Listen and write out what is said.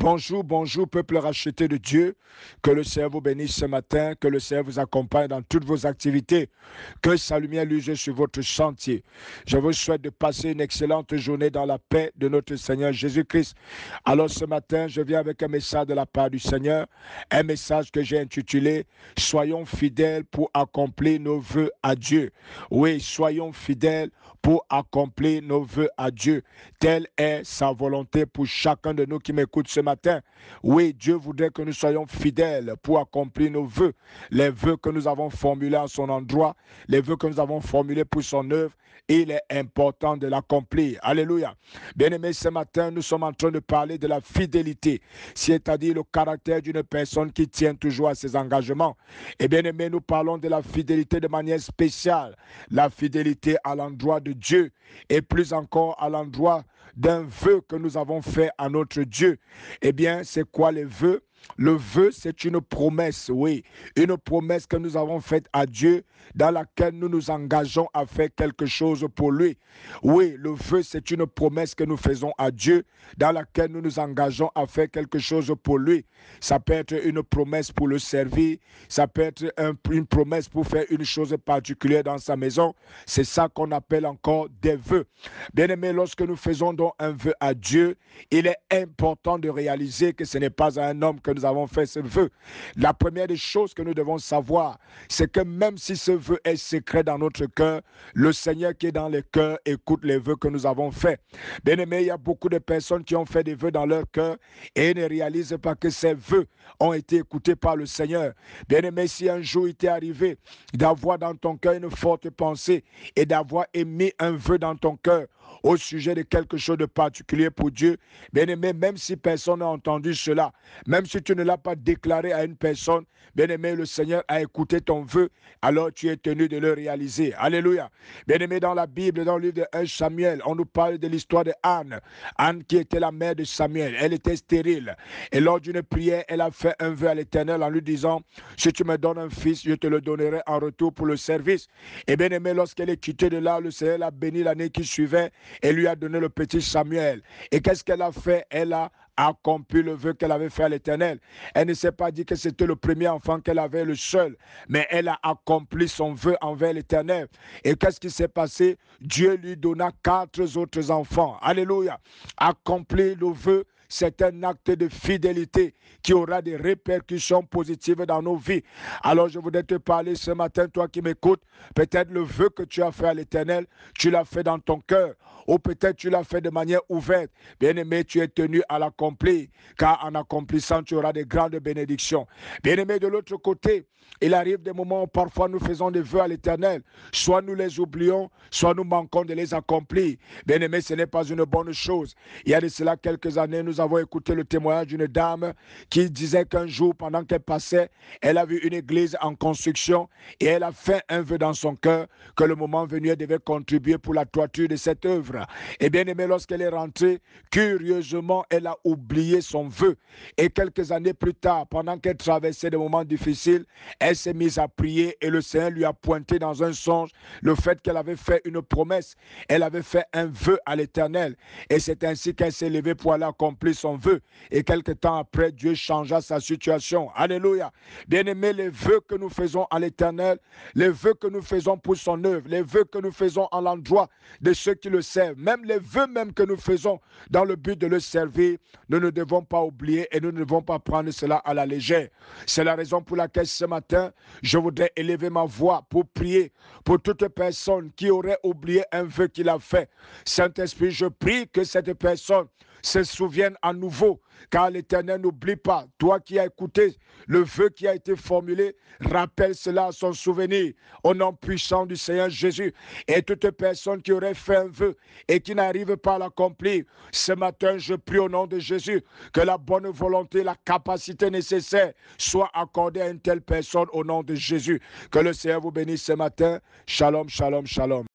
Bonjour, bonjour, peuple racheté de Dieu. Que le Seigneur vous bénisse ce matin, que le Seigneur vous accompagne dans toutes vos activités, que sa lumière luise sur votre chantier. Je vous souhaite de passer une excellente journée dans la paix de notre Seigneur Jésus-Christ. Alors ce matin, je viens avec un message de la part du Seigneur, un message que j'ai intitulé « Soyons fidèles pour accomplir nos vœux à Dieu ». Oui, soyons fidèles pour accomplir nos vœux à Dieu. Telle est sa volonté pour chacun de nous qui m'écoute ce matin. Oui, Dieu voudrait que nous soyons fidèles pour accomplir nos vœux, les vœux que nous avons formulés à son endroit, les vœux que nous avons formulés pour son œuvre. Il est important de l'accomplir. Alléluia. Bien-aimés, ce matin, nous sommes en train de parler de la fidélité, c'est-à-dire le caractère d'une personne qui tient toujours à ses engagements. Et bien-aimés, nous parlons de la fidélité de manière spéciale, la fidélité à l'endroit de Dieu et plus encore à l'endroit d'un vœu que nous avons fait à notre Dieu. Eh bien, c'est quoi les vœux? Le vœu, c'est une promesse, oui, une promesse que nous avons faite à Dieu dans laquelle nous nous engageons à faire quelque chose pour lui. Oui, le vœu, c'est une promesse que nous faisons à Dieu dans laquelle nous nous engageons à faire quelque chose pour lui. Ça peut être une promesse pour le servir, ça peut être une promesse pour faire une chose particulière dans sa maison. C'est ça qu'on appelle encore des vœux. Bien-aimés, lorsque nous faisons donc un vœu à Dieu, il est important de réaliser que ce n'est pas à un homme que nous avons fait ce vœu. La première des choses que nous devons savoir, c'est que même si ce vœu est secret dans notre cœur, le Seigneur qui est dans les cœurs écoute les vœux que nous avons faits. Bien-aimés, il y a beaucoup de personnes qui ont fait des vœux dans leur cœur et ne réalisent pas que ces vœux ont été écoutés par le Seigneur. Bien-aimés, si un jour il t'est arrivé d'avoir dans ton cœur une forte pensée et d'avoir émis un vœu dans ton cœur au sujet de quelque chose de particulier pour Dieu, bien-aimé, même si personne n'a entendu cela, même si tu ne l'as pas déclaré à une personne, bien-aimé, le Seigneur a écouté ton vœu, alors tu es tenu de le réaliser. Alléluia. Bien-aimé, dans la Bible, dans le livre de 1 Samuel, on nous parle de l'histoire de Anne. Anne qui était la mère de Samuel, elle était stérile. Et lors d'une prière, elle a fait un vœu à l'Éternel en lui disant, si tu me donnes un fils, je te le donnerai en retour pour le service. Et bien-aimé, lorsqu'elle est quittée de là, le Seigneur l'a béni l'année qui suivait et lui a donné le petit Samuel. Et qu'est-ce qu'elle a fait? Elle a accompli le vœu qu'elle avait fait à l'Éternel. Elle ne s'est pas dit que c'était le premier enfant qu'elle avait, le seul, mais elle a accompli son vœu envers l'Éternel. Et qu'est-ce qui s'est passé? Dieu lui donna 4 autres enfants. Alléluia. Accomplir le vœu, c'est un acte de fidélité qui aura des répercussions positives dans nos vies. Alors je voudrais te parler ce matin, toi qui m'écoutes, peut-être le vœu que tu as fait à l'Éternel, tu l'as fait dans ton cœur, ou peut-être tu l'as fait de manière ouverte. Bien-aimé, tu es tenu à l'accomplir, car en accomplissant, tu auras de grandes bénédictions. Bien-aimé, de l'autre côté, il arrive des moments où parfois nous faisons des vœux à l'Éternel. Soit nous les oublions, soit nous manquons de les accomplir. Bien-aimé, ce n'est pas une bonne chose. Il y a de cela quelques années, nous avons écouté le témoignage d'une dame qui disait qu'un jour, pendant qu'elle passait, elle a vu une église en construction et elle a fait un vœu dans son cœur que le moment venu, elle devait contribuer pour la toiture de cette œuvre. Et bien aimé, lorsqu'elle est rentrée, curieusement, elle a oublié son vœu. Et quelques années plus tard, pendant qu'elle traversait des moments difficiles, elle s'est mise à prier et le Seigneur lui a pointé dans un songe le fait qu'elle avait fait une promesse. Elle avait fait un vœu à l'Éternel. Et c'est ainsi qu'elle s'est levée pour aller accomplir son vœu. Et quelque temps après, Dieu changea sa situation. Alléluia. Bien-aimés, les vœux que nous faisons à l'Éternel, les vœux que nous faisons pour son œuvre, les vœux que nous faisons à l'endroit de ceux qui le servent, même les vœux même que nous faisons dans le but de le servir, nous ne devons pas oublier et nous ne devons pas prendre cela à la légère. C'est la raison pour laquelle ce matin, je voudrais élever ma voix pour prier pour toute personne qui aurait oublié un vœu qu'il a fait. Saint-Esprit, je prie que cette personne se souviennent à nouveau, car l'Éternel n'oublie pas. Toi qui as écouté le vœu qui a été formulé, rappelle cela à son souvenir, au nom puissant du Seigneur Jésus. Et toute personne qui aurait fait un vœu et qui n'arrive pas à l'accomplir, ce matin, je prie au nom de Jésus que la bonne volonté, la capacité nécessaire soit accordée à une telle personne au nom de Jésus. Que le Seigneur vous bénisse ce matin. Shalom, shalom, shalom.